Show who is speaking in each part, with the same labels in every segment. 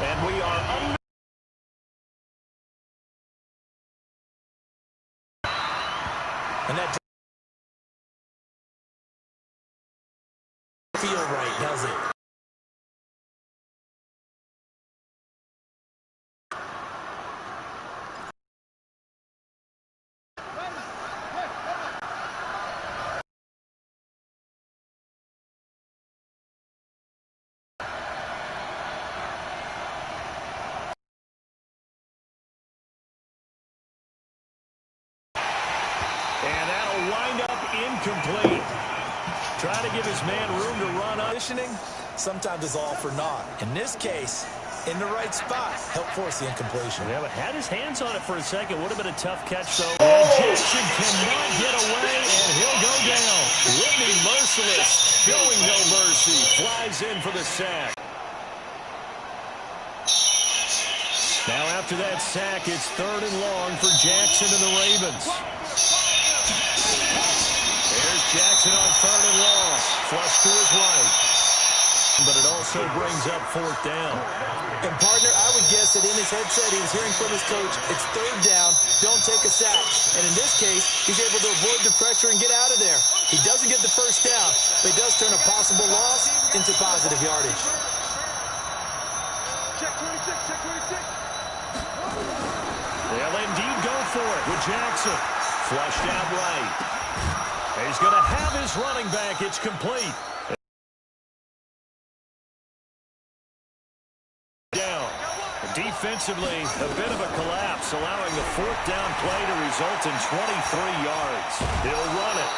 Speaker 1: And we are under.
Speaker 2: And that feel right, does it?
Speaker 1: And that'll wind up incomplete. Try to give his man room to run up.
Speaker 2: Conditioning sometimes is all for naught. In this case, in the right spot, help force the incompletion.
Speaker 1: Yeah, but had his hands on it for a second. Would have been a tough catch, though. And Jackson cannot get away, and he'll go down. Whitney merciless, showing no mercy. Flies in for the sack. Now after that sack, it's 3rd and long for Jackson and the Ravens. There's Jackson on 3rd and long. Flush to his right. But it also brings up 4th down.
Speaker 2: And, partner, I would guess that in his headset he was hearing from his coach, it's 3rd down, don't take a sack. And in this case, he's able to avoid the pressure and get out of there. He doesn't get the 1st down, but he does turn a possible loss into positive yardage.
Speaker 3: Check 26, check 26.
Speaker 1: They'll indeed go for it with Jackson. Flushed out right. He's going to have his running back. It's complete. Down. Defensively, a bit of a collapse, allowing the 4th down play to result in 23 yards. He'll run it.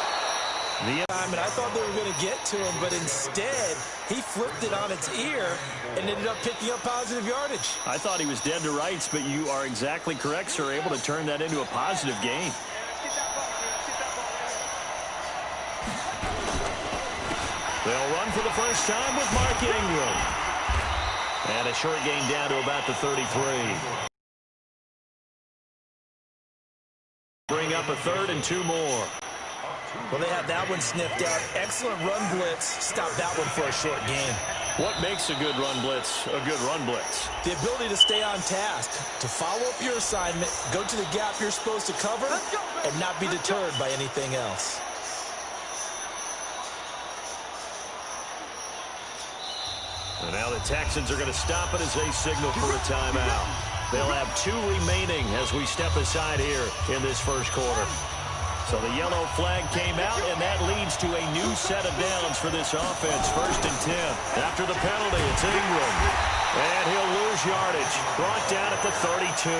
Speaker 2: And I thought they were going to get to him, but instead, he flipped it on its ear and ended up picking up positive yardage.
Speaker 1: I thought he was dead to rights, but you are exactly correct, sir. Able to turn that into a positive gain. They'll run for the first time with Mark Ingram. And a short gain down to about the 33. Bring up a 3rd and 2 more.
Speaker 2: Well, they have that one sniffed out. Excellent run blitz. Stop that one for a short gain.
Speaker 1: What makes a good run blitz a good run blitz?
Speaker 2: The ability to stay on task, to follow up your assignment, go to the gap you're supposed to cover, and not be deterred by anything else.
Speaker 1: And now the Texans are going to stop it as they signal for a timeout. They'll have 2 remaining as we step aside here in this first quarter. So the yellow flag came out, and that leads to a new set of downs for this offense. 1st and 10. After the penalty, it's Ingram. And he'll lose yardage. Brought down at the 32.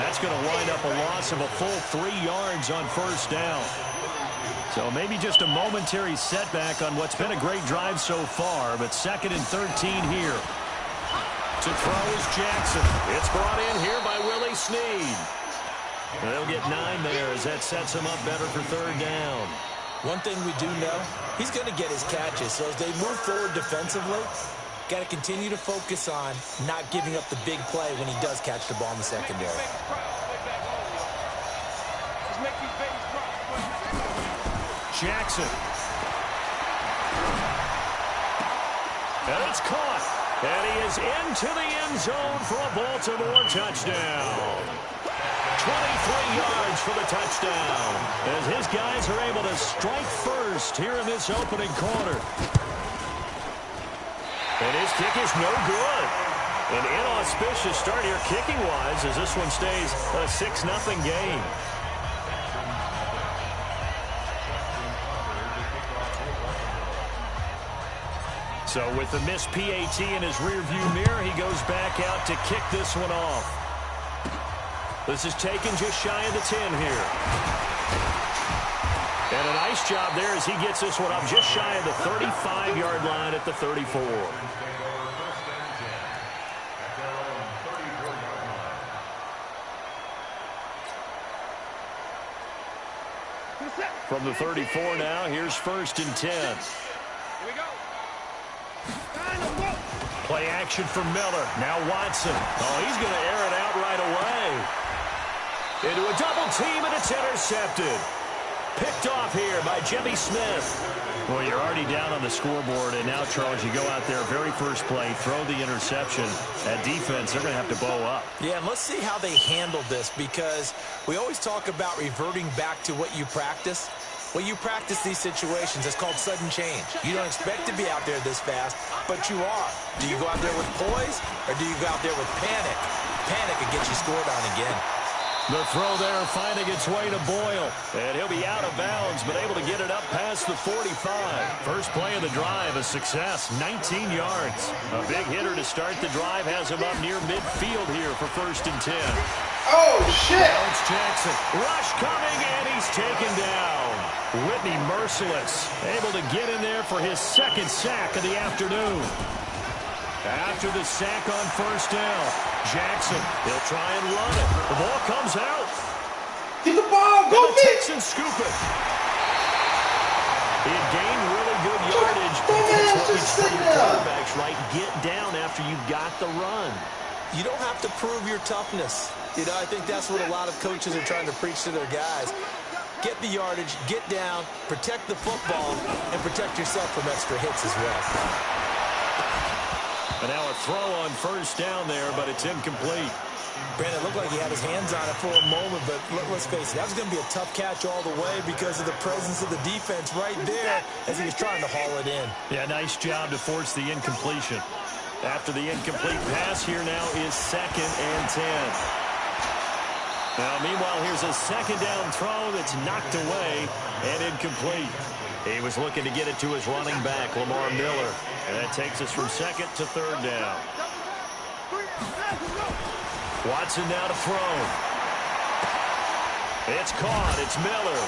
Speaker 1: That's going to wind up a loss of a full 3 yards on 1st down. So maybe just a momentary setback on what's been a great drive so far, but 2nd and 13 here. To throw is Jackson. It's brought in here by Willie Snead. They'll get 9 there as that sets him up better for 3rd down.
Speaker 2: One thing we do know, he's going to get his catches. So as they move forward defensively, got to continue to focus on not giving up the big play when he does catch the ball in the secondary.
Speaker 1: Jackson. And it's caught. And he is into the end zone for a Baltimore touchdown. 23 yards for the touchdown. As his guys are able to strike first here in this opening quarter. And his kick is no good. An inauspicious start here kicking-wise as this one stays a 6-0 game. So with the missed PAT in his rearview mirror, he goes back out to kick this one off. This is taken just shy of the 10 here. And a nice job there as he gets this one up just shy of the 35-yard line at the 34. From the 34 now, here's 1st and 10.
Speaker 3: Here we go.
Speaker 1: Play action for Miller. Now Watson. Oh, he's going to air it out right away. Into a double team, and it's intercepted. Picked off here by Jimmy Smith. Well, you're already down on the scoreboard, and now, Charles, you go out there, very first play, throw the interception. That defense, they're going to have to bow up.
Speaker 2: Yeah, and let's see how they handle this, because we always talk about reverting back to what you practice. When you practice these situations, it's called sudden change. You don't expect to be out there this fast, but you are. Do you go out there with poise, or do you go out there with panic? Panic can get you scored on again.
Speaker 1: The throw there finding its way to Boyle. And he'll be out of bounds, but able to get it up past the 45. First play of the drive, a success, 19 yards. A big hitter to start the drive has him up near midfield here for 1st and 10.
Speaker 4: Oh, shit!
Speaker 1: Now it's Jackson. Rush coming, and he's taken down. Whitney merciless, able to get in there for his 2nd sack of the afternoon. After the sack on 1st down, Jackson, he'll try and run it. The ball comes out.
Speaker 4: Get the ball, go
Speaker 1: and the
Speaker 4: get it!
Speaker 1: Texans scoop it. He had gained really good yardage. That's what we tell your quarterbacks, right? Get down after you've got the run.
Speaker 2: You don't have to prove your toughness. You know, I think that's what a lot of coaches are trying to preach to their guys. Get the yardage, get down, protect the football, and protect yourself from extra hits as well.
Speaker 1: And now a throw on 1st down there, but it's incomplete.
Speaker 2: Brandon, it looked like he had his hands on it for a moment, but let's face it, that was going to be a tough catch all the way because of the presence of the defense right there as he was trying to haul it in.
Speaker 1: Yeah, nice job to force the incompletion. After the incomplete pass, here now is 2nd and 10. Now, meanwhile, here's a 2nd down throw that's knocked away and incomplete. He was looking to get it to his running back, Lamar Miller. And that takes us from 2nd to 3rd down. Watson now to throw. It's caught. It's Miller.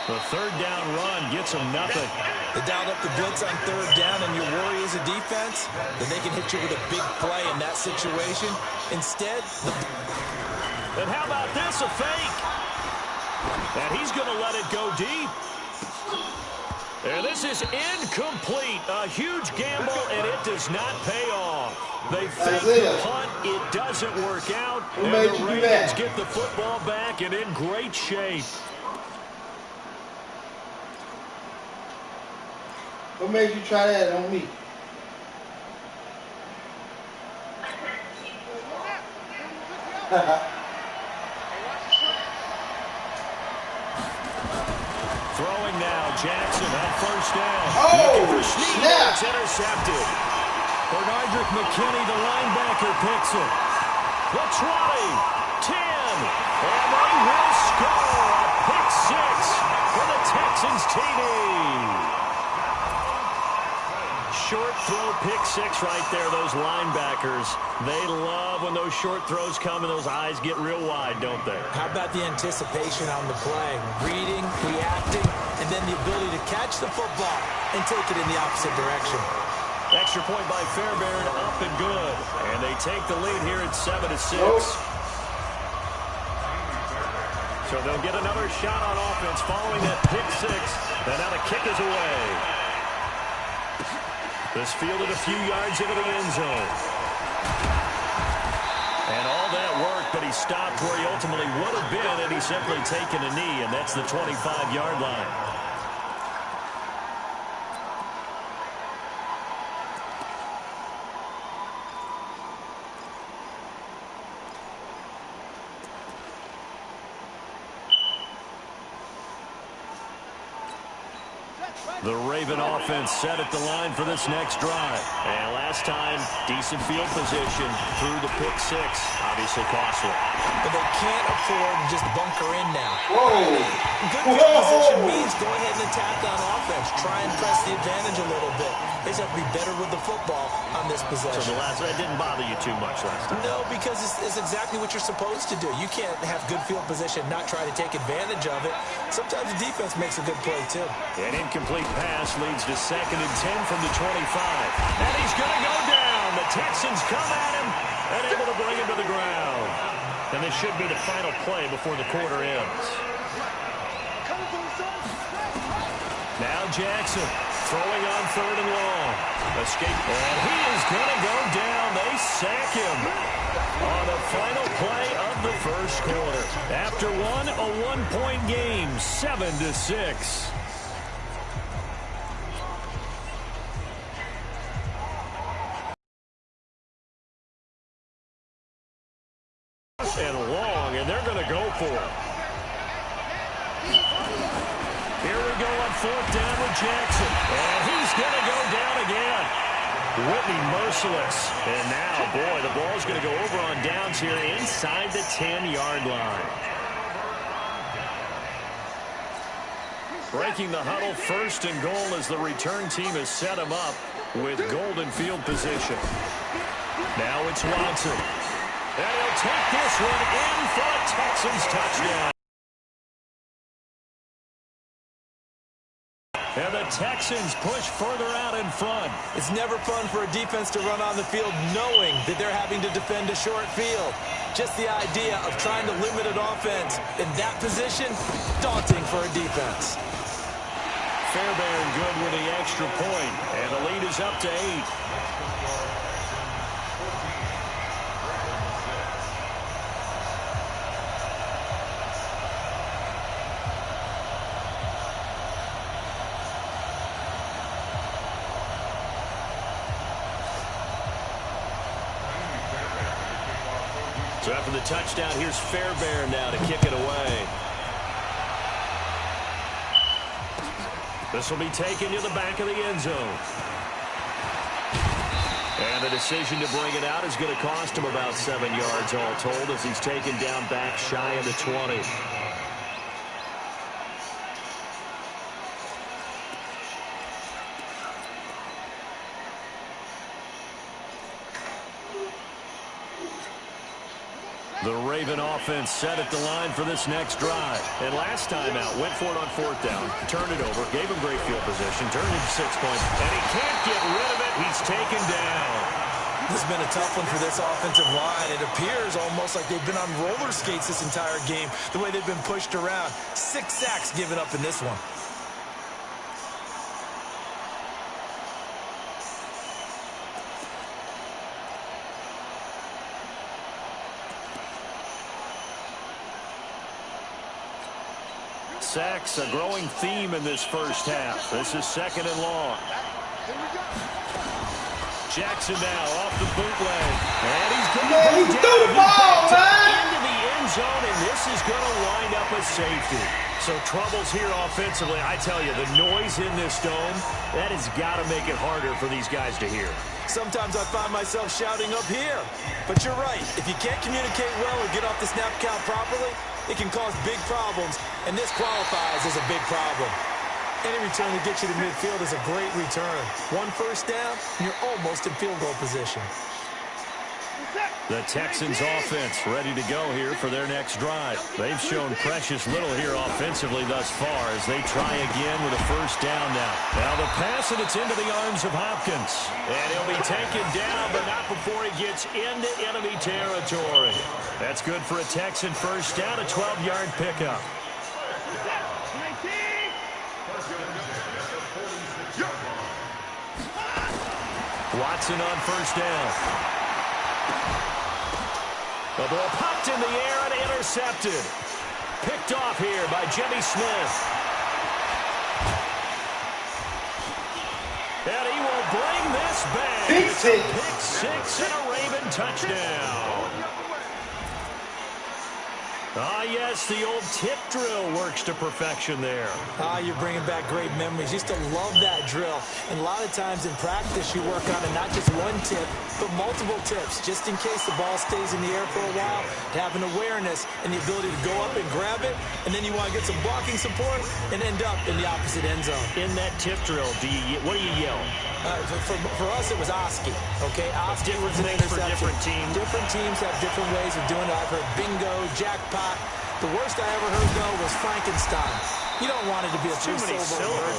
Speaker 1: The 3rd down run gets him nothing.
Speaker 2: They dialed up the blitz on 3rd down, and your worry as a defense, then they can hit you with a big play in that situation. Instead,
Speaker 1: and how about this, a fake? And he's going to let it go deep. And this is incomplete. A huge gamble, and it does not pay off. They fake the punt. It doesn't work out. And the Ravens get the football back and in great shape.
Speaker 4: What made you try that on me?
Speaker 1: Throwing now, Jackson on 1st down.
Speaker 4: Oh, snap!
Speaker 1: It's intercepted. Bernardrick McKinney, the linebacker, picks it. The 20, 10, and they will score a pick 6 for the Texans TD. Short throw, pick 6 right there, those linebackers. They love when those short throws come and those eyes get real wide, don't they?
Speaker 2: how about the anticipation on the play? Reading, reacting, and then the ability to catch the football and take it in the opposite direction.
Speaker 1: Extra point by Fairbairn, up and good. And they take the lead here at 7-6. So they'll get another shot on offense following that pick 6. And now the kick is away. This fielded a few yards into the end zone. And all that work, but he stopped where he ultimately would have been, and he's simply taken a knee, and that's the 25-yard line. The Raven offense set at the line for this next drive. And last time, decent field position through the pick 6. Obviously costly.
Speaker 2: But they can't afford to just bunker in now.
Speaker 4: Whoa!
Speaker 2: Good field position means go ahead and attack on offense. Try and press the advantage a little bit. They just have to be better with the football on this possession.
Speaker 1: So that didn't bother you too much last time?
Speaker 2: No, because it's exactly what you're supposed to do. You can't have good field position and not try to take advantage of it. Sometimes the defense makes a good play, too.
Speaker 1: An incomplete pass leads to 2nd and 10 from the 25. And he's going to go down. The Texans come at him and able to bring him to the ground. And this should be the final play before the quarter ends. Now Jackson throwing on 3rd and long. Escape. And he is going to go down. They sack him on the final play of the 1st first quarter. After one, a one-point game, 7-6. And long, and they're going to go for it. Here we go on fourth down with Jackson. And he's going to go down again. Whitney merciless. And now, boy, the ball's going to go over on downs here inside the 10-yard line. Breaking the huddle, first and goal as the return team has set him up with golden field position. Now it's Watson. And he'll take this one in for a Texans touchdown. And the Texans push further out in front.
Speaker 2: It's never fun for a defense to run on the field knowing that they're having to defend a short field. Just the idea of trying to limit an offense in that position, daunting for a defense.
Speaker 1: Fairbairn good with the extra point, and the lead is up to 8. So after the touchdown, here's Fairbairn now to kick it away. This will be taken to the back of the end zone. And the decision to bring it out is going to cost him about 7 yards all told as he's taken down back shy of the 20. The Raven offense set at the line for this next drive. And last time out, went for it on fourth down, turned it over, gave him great field position, turned it to 6 points, and he can't get rid of it. He's taken down.
Speaker 2: This has been a tough one for this offensive line. It appears almost like they've been on roller skates this entire game, the way they've been pushed around. 6 sacks given up in this one.
Speaker 1: Sacks, a growing theme in this first half. This is second and long. Jackson now off the bootleg. And he's going to go down into the end zone, and this is going to wind up a safety. So troubles here offensively. I tell you, the noise in this dome, that has got to make it harder for these guys to hear.
Speaker 2: Sometimes I find myself shouting up here. But you're right. If you can't communicate well or get off the snap count properly, it can cause big problems, and this qualifies as a big problem. Any return that gets you to midfield is a great return. 1 first down, and you're almost in field goal position.
Speaker 1: The Texans offense ready to go here for their next drive. They've shown precious little here offensively thus far as they try again with a first down now. Now the pass, and it's into the arms of Hopkins. And he'll be taken down, but not before he gets into enemy territory. That's good for a Texan first down, a 12-yard pickup. Watson on first down. The ball popped in the air and intercepted. Picked off here by Jimmy Smith. And he will bring this back. It's a pick six and a Raven touchdown. Ah, yes, the old tip drill works to perfection there.
Speaker 2: Ah, you're bringing back great memories. Used to love that drill. And a lot of times in practice, you work on it, not just one tip, but multiple tips, just in case the ball stays in the air for a while, to have an awareness and the ability to go up and grab it, and then you want to get some blocking support and end up in the opposite end zone.
Speaker 1: In that tip drill, what do you yell?
Speaker 2: For us, it was Oski. Okay, Oski was an interception.
Speaker 1: For different teams.
Speaker 2: Different teams have different ways of doing it. I've heard bingo, jackpot. The worst I ever heard, though, was Frankenstein. You don't want it to be a three-syllable word.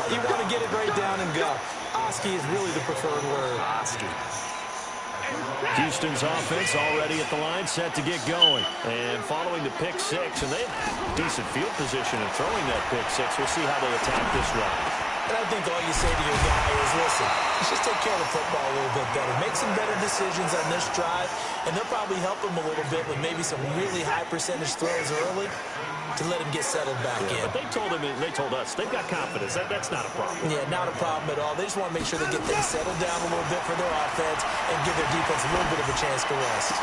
Speaker 2: You want to get it right down and go. Oski is really the preferred word.
Speaker 1: Oski. Houston's offense already at the line, set to get going. And following the pick six, and they have decent field position in throwing that pick six. We'll see how they attack this run.
Speaker 2: And I think all you say to your guy is, listen, let's just take care of the football a little bit better. Make some better decisions on this drive, and they'll probably help him a little bit with maybe some really high percentage throws early to let him get settled back in.
Speaker 1: But they told us they've got confidence. That's not a problem.
Speaker 2: Yeah, not a problem at all. They just want to make sure they get things settled down a little bit for their offense and give their defense a little bit of a chance to rest.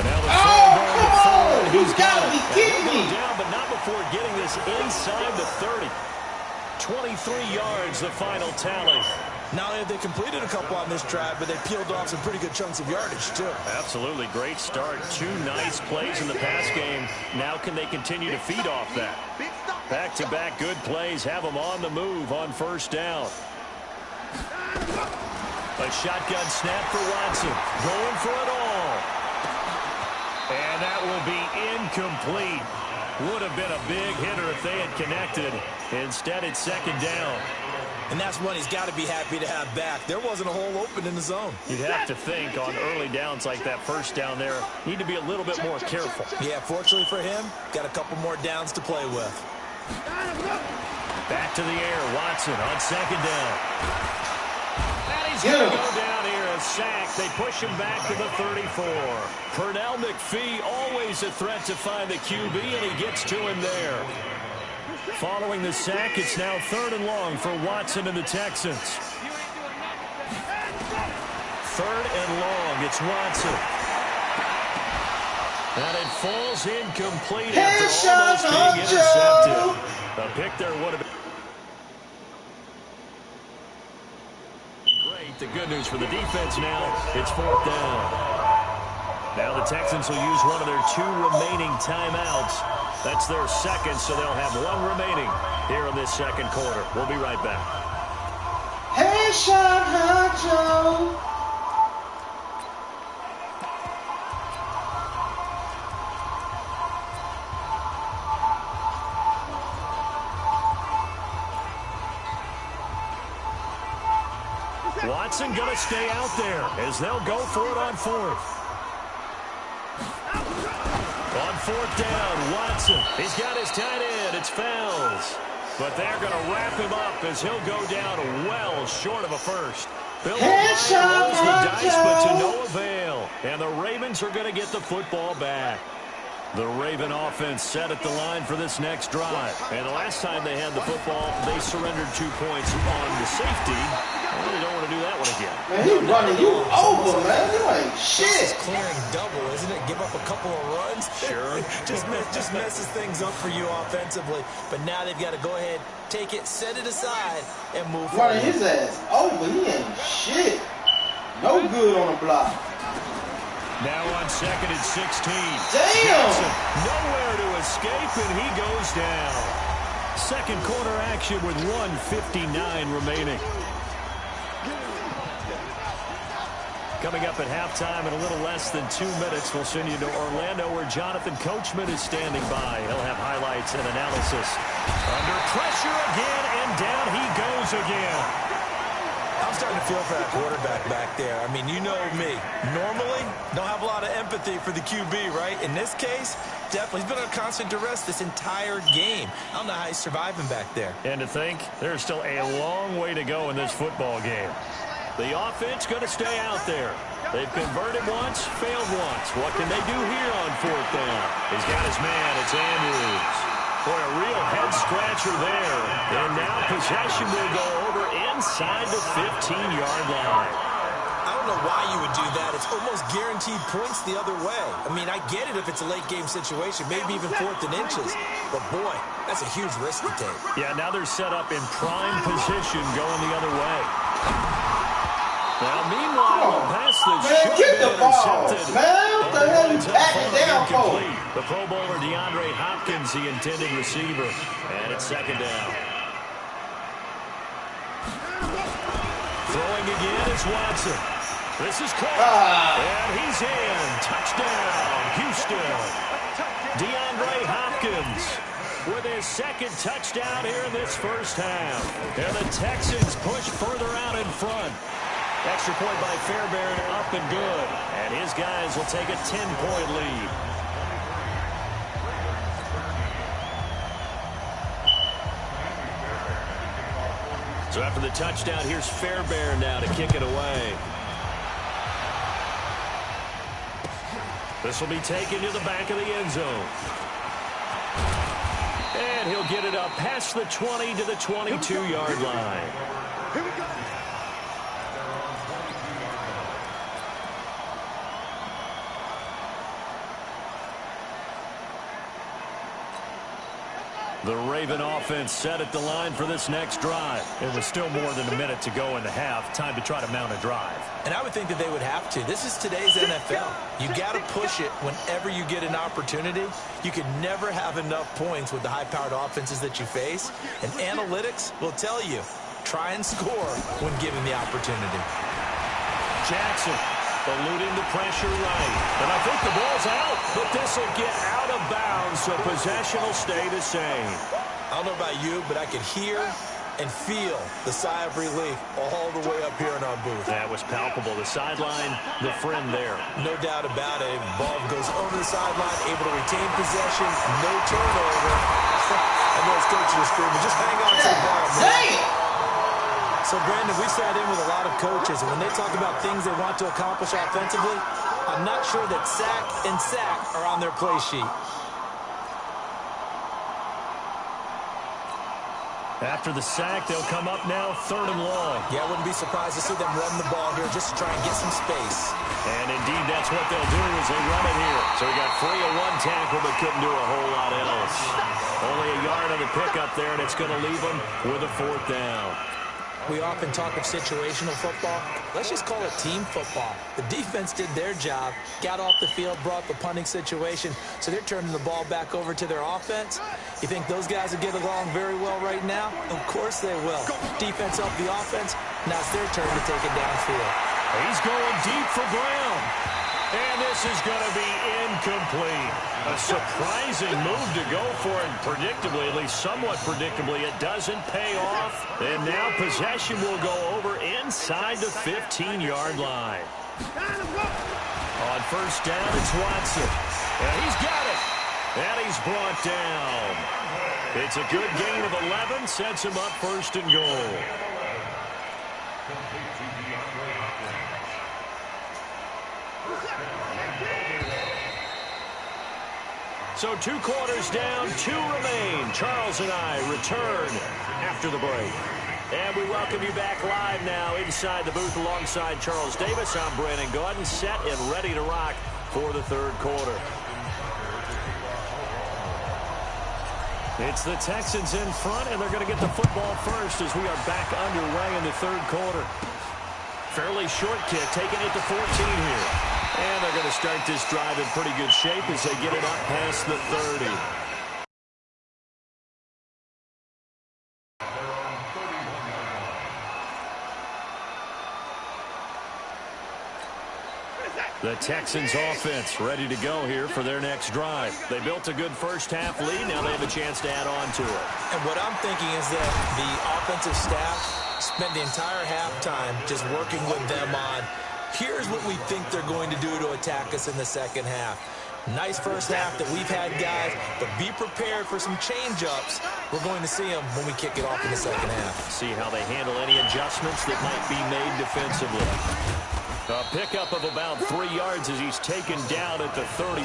Speaker 1: And now the
Speaker 4: come on! He's got to be kidding me!
Speaker 1: Down, but not before getting this inside the 30. 23 yards, the final tally.
Speaker 2: Not only have they completed a couple on this drive, but they peeled off some pretty good chunks of yardage, too.
Speaker 1: Absolutely. Great start. 2 nice plays in the pass game. Now can they continue to feed off that? Back-to-back good plays have them on the move on first down. A shotgun snap for Watson. Going for it all. And that will be incomplete. Would have been a big hitter if they had connected. Instead, it's second down.
Speaker 2: And that's one he's got to be happy to have back. There wasn't a hole open in the zone.
Speaker 1: You'd have to think on early downs like that first down there, need to be a little bit more careful.
Speaker 2: Yeah, fortunately for him, got a couple more downs to play with.
Speaker 1: Back to the air, Watson on second down. And he's going to go down here, a sack. They push him back to the 34. Pernell McPhee, always a threat to find the QB, and he gets to him there. Following the sack, it's now 3rd and long for Watson and the Texans. 3rd and long, it's Watson. And it falls incomplete after almost being intercepted. A pick there would have been great. The good news for the defense now, it's 4th down. Now the Texans will use one of their 2 remaining timeouts. That's their second, so they'll have 1 remaining here in this second quarter. We'll be right back.
Speaker 4: Hey, Sean Honcho.
Speaker 1: Watson going to stay out there as they'll go for it on 4th. On 4th down, Watson. He's got his tight end. It's Fells. But they're going to wrap him up as he'll go down well short of a first. Bill O'Brien rolls the dice, but to no avail. And the Ravens are going to get the football back. The Raven offense set at the line for this next drive. And the last time they had the football, they surrendered 2 points on the safety. I really don't want to do that one again.
Speaker 4: Man, he's running you over, man. You ain't shit.
Speaker 2: This is clearing double, isn't it? Give up a couple of runs.
Speaker 1: Sure.
Speaker 2: just messes things up for you offensively. But now they've got to go ahead, take it, set it aside, and move forward.
Speaker 4: Running his ass over. He ain't shit. No good on the block.
Speaker 1: Now on 2nd and 16.
Speaker 4: Damn!
Speaker 1: Johnson, nowhere to escape, and he goes down. Second quarter action with 1:59 remaining. Coming up at halftime in a little less than 2 minutes, we'll send you to Orlando where Jonathan Coachman is standing by. He'll have highlights and analysis. Under pressure again, and down he goes again.
Speaker 2: I'm starting to feel for that quarterback back there. I mean, you know me. Normally, don't have a lot of empathy for the QB, right? In this case, definitely. He's been on constant duress this entire game. I don't know how he's surviving back there.
Speaker 1: And to think, there's still a long way to go in this football game. The offense going to stay out there. They've converted once, failed once. What can they do here on 4th down? He's got his man. It's Andrews. Boy, a real head-scratcher there. And now possession will go over inside the 15-yard line.
Speaker 2: I don't know why you would do that. It's almost guaranteed points the other way. I mean, I get it if it's a late-game situation, maybe even 4th and inches. But, boy, that's a huge risk to take.
Speaker 1: Yeah, now they're set up in prime position going the other way. Now, meanwhile, the pass that should have been intercepted.
Speaker 4: Man, what the hell you backing down for?
Speaker 1: The Pro Bowler DeAndre Hopkins, the intended receiver. And it's 2nd down. Throwing again is Watson. This is caught. And he's in. Touchdown, Houston. DeAndre Hopkins with his 2nd touchdown here in this first half. And the Texans push further out in front. Extra point by Fairbairn, up and good. And his guys will take a 10-point lead. So After the touchdown, here's Fairbairn now to kick it away. This will be taken to the back of the end zone. And he'll get it up past the 20 to the 22-yard line.
Speaker 3: Here we go.
Speaker 1: The Raven offense set at the line for this next drive.
Speaker 5: It was still more than a minute to go in the half. Time to try to mount a drive.
Speaker 2: And I would think that they would have to. This is today's NFL. You got to push it whenever you get an opportunity. You can never have enough points with the high-powered offenses that you face. And analytics will tell you, try and score when given the opportunity.
Speaker 1: Jackson eluding the pressure right. And I think the ball's out, but this will get out of bounds, so possession will stay the same.
Speaker 2: I don't know about you, but I could hear and feel the sigh of relief all the way up here in our booth.
Speaker 1: That was palpable. The sideline, the friend there.
Speaker 2: No doubt about it. Ball goes over the sideline, able to retain possession, no turnover. I know his coaches are screaming, just hang on to the ball, man. So, Brandon, we sat in with a lot of coaches, and when they talk about things they want to accomplish offensively, I'm not sure that sack and sack are on their play sheet.
Speaker 1: After the sack, they'll come up now 3rd and long.
Speaker 2: Yeah, I wouldn't be surprised to see them run the ball here just to try and get some space.
Speaker 1: And indeed, that's what they'll do as they run it here. So he got free of one tackle, but couldn't do a whole lot else. Only a yard on the pickup there, and it's going to leave them with a 4th down.
Speaker 2: We often talk of situational football. Let's just call it team football. The defense did their job, got off the field, brought the punting situation, so they're turning the ball back over to their offense. You think those guys will get along very well right now? Of course they will. Defense helped the offense. Now it's their turn to take it downfield.
Speaker 1: He's going deep for Brown. And this is going to be incomplete. A surprising move to go for it. Predictably, at least somewhat predictably, it doesn't pay off. And now possession will go over inside the 15-yard line. On 1st down, it's Watson. And he's got it. And he's brought down. It's a good gain of 11. Sets him up 1st and goal. So 2 quarters down, 2 remain. Charles and I return after the break. And we welcome you back live now inside the booth alongside Charles Davis. I'm Brandon Gordon, set and ready to rock for the 3rd quarter. It's the Texans in front, and they're going to get the football first as we are back underway in the 3rd quarter. Fairly short kick, taking it to 14 here. And they're going to start this drive in pretty good shape as they get it up past the 30. The Texans offense ready to go here for their next drive. They built a good first half lead. Now they have a chance to add on to it.
Speaker 2: And what I'm thinking is that the offensive staff spent the entire halftime just working with them on, here's what we think they're going to do to attack us in the second half. Nice first half that we've had, guys, but be prepared for some change-ups. We're going to see them when we kick it off in the second half.
Speaker 1: See how they handle any adjustments that might be made defensively. A pickup of about 3 yards as he's taken down at the 31.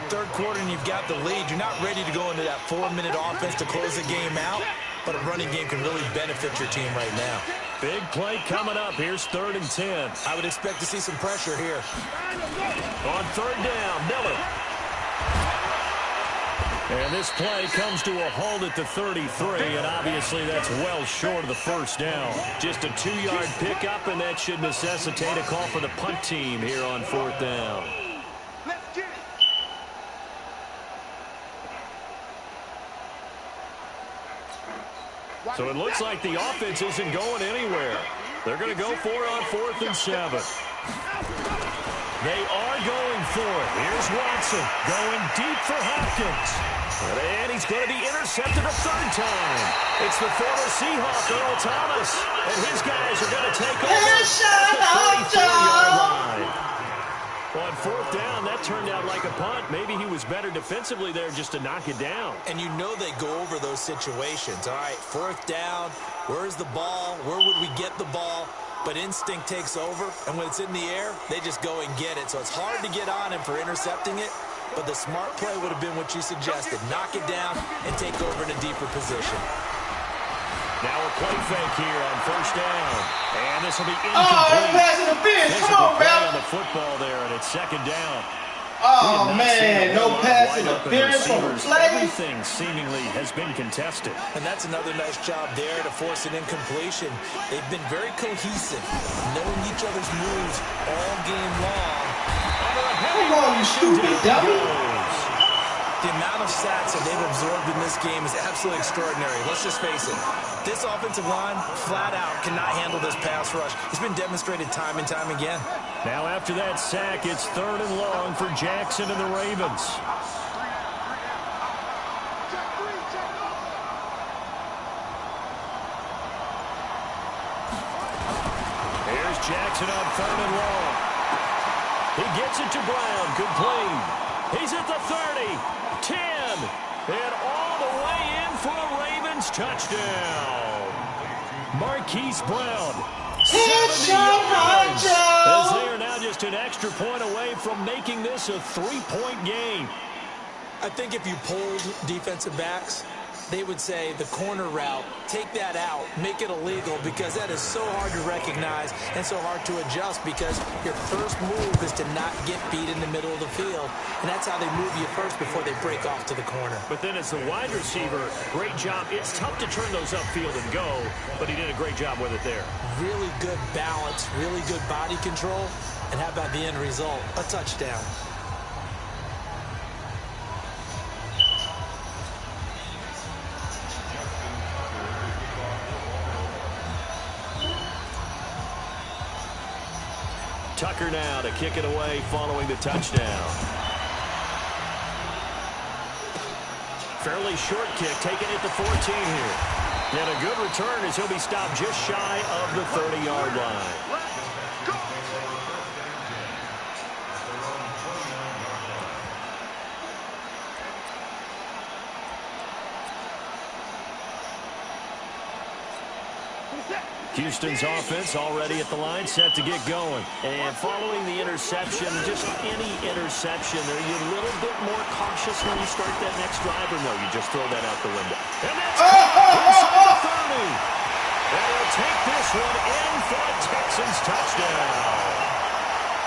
Speaker 2: 3rd quarter and you've got the lead. You're not ready to go into that 4-minute offense to close the game out, but a running game can really benefit your team right now.
Speaker 1: Big play coming up. Here's 3rd and 10.
Speaker 2: I would expect to see some pressure here.
Speaker 1: On 3rd down, Miller. And this play comes to a halt at the 33, and obviously that's well short of the 1st down. Just a 2-yard pickup, and that should necessitate a call for the punt team here on 4th down. So it looks like the offense isn't going anywhere. They're going to go for it on 4th and 7. They are going for it. Here's Watson going deep for Hopkins. And he's going to be intercepted a 3rd time. It's the former Seahawk, Earl Thomas. And his guys are going to take over at the 34-yard line. On 4th down, that turned out like a punt. Maybe he was better defensively there just to knock it down.
Speaker 2: And you know they go over those situations. All right, 4th down, where's the ball? Where would we get the ball? But instinct takes over, and when it's in the air, they just go and get it. So it's hard to get on him for intercepting it, but the smart play would have been what you suggested. Knock it down and take over in a deeper position.
Speaker 1: Now a play fake here on 1st down. And this will be incomplete.
Speaker 4: Oh, pass interference. Come on,
Speaker 1: play
Speaker 4: Ralph.
Speaker 1: on the football there, and it's 2nd down.
Speaker 4: Oh, man, no pass interference on the play.
Speaker 1: Everything seemingly has been contested.
Speaker 2: And that's another nice job there to force an incompletion. They've been very cohesive, knowing each other's moves all game long.
Speaker 4: Come on, you stupid dummy.
Speaker 2: The amount of sacks that they've absorbed in this game is absolutely extraordinary. Let's just face it. This offensive line, flat out, cannot handle this pass rush. It's been demonstrated time and time again.
Speaker 1: Now after that sack, it's 3rd and long for Jackson and the Ravens. Here's Jackson on 3rd and long. He gets it to Brown, complete. He's at the 30, 10, and all the way in for a Ravens touchdown. Marquise Brown, 70 yards, as they are now just an extra point away from making this a 3-point game.
Speaker 2: I think if you polled defensive backs, they would say the corner route, take that out, make it illegal, because that is so hard to recognize and so hard to adjust, because your first move is to not get beat in the middle of the field, and that's how they move you first before they break off to the corner.
Speaker 1: But then as the wide receiver, great job. It's tough to turn those upfield and go, but he did a great job with it there.
Speaker 2: Really good balance, really good body control, and how about the end result? A touchdown.
Speaker 1: Tucker now to kick it away following the touchdown. Fairly short kick, taken at the 14 here. And a good return as he'll be stopped just shy of the 30-yard line. Houston's offense already at the line, set to get going. And following the interception, just any interception, are you a little bit more cautious when you start that next drive, or no, you just throw that out the window? And that's inside the 30. And he'll take this one in for a Texans touchdown.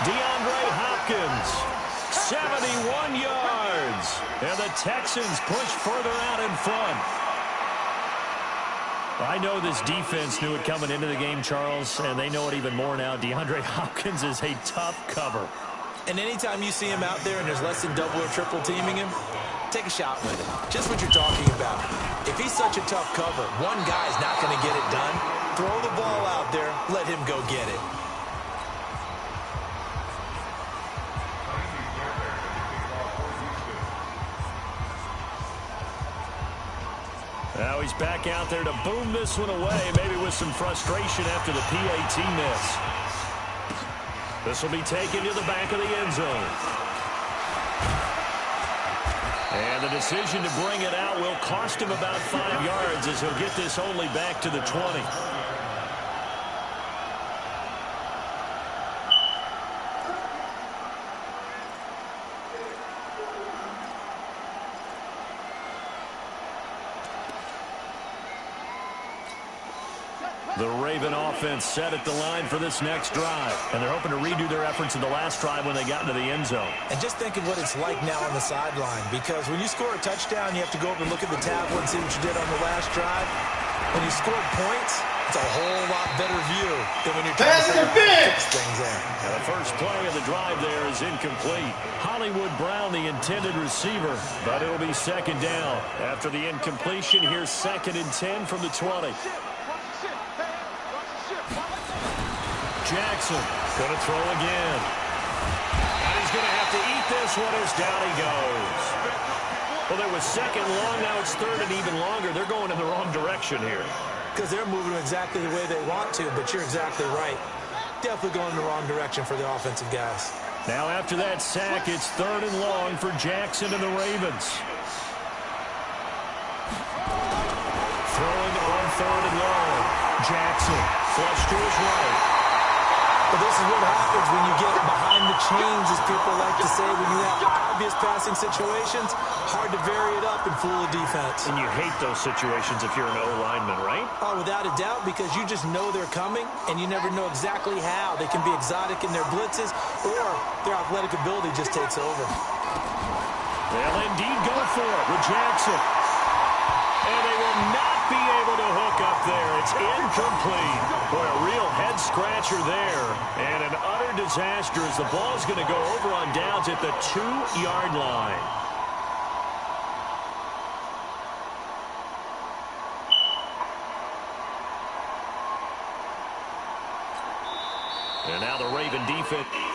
Speaker 1: DeAndre Hopkins, 71 yards. And the Texans push further out in front. I know this defense knew it coming into the game, Charles, and they know it even more now. DeAndre Hopkins is a tough cover.
Speaker 2: And anytime you see him out there and there's less than double or triple teaming him, take a shot with it. Just what you're talking about. If he's such a tough cover, one guy's not going to get it done. Throw the ball out there, let him go get it.
Speaker 1: Now he's back out there to boom this one away, maybe with some frustration after the PAT miss. This will be taken to the back of the end zone. And the decision to bring it out will cost him about 5 yards as he'll get this only back to the 20. The Raven offense set at the line for this next drive. And they're hoping to redo their efforts in the last drive when they got into the end zone.
Speaker 2: And just think of what it's like now on the sideline. Because when you score a touchdown, you have to go up and look at the tablet and see what you did on the last drive. When you score points, it's a whole lot better view than when you're trying to fix things there.
Speaker 1: Now the first play of the drive there is incomplete. Hollywood Brown, the intended receiver, but it'll be 2nd down. After the incompletion, here's 2nd and 10 from the 20. Jackson going to throw again. And he's going to have to eat this one as down he goes. Well, there was 2nd long, now it's 3rd and even longer. They're going in the wrong direction here.
Speaker 2: Because they're moving exactly the way they want to, but you're exactly right. Definitely going in the wrong direction for the offensive guys.
Speaker 1: Now after that sack, it's 3rd and long for Jackson and the Ravens. Throwing on 3rd and long. Jackson, flush to his right.
Speaker 2: But this is what happens when you get behind the chains, as people like to say, when you have obvious passing situations, hard to vary it up and fool a defense.
Speaker 1: And you hate those situations if you're an O-lineman, right?
Speaker 2: Oh, without a doubt, because you just know they're coming, and you never know exactly how. They can be exotic in their blitzes, or their athletic ability just takes over.
Speaker 1: They'll indeed go for it with Jackson. And they will not be able to hook up there. It's incomplete. Boy, a real head-scratcher there. And an utter disaster as the ball's going to go over on downs at the 2-yard line. And now the Raven defense.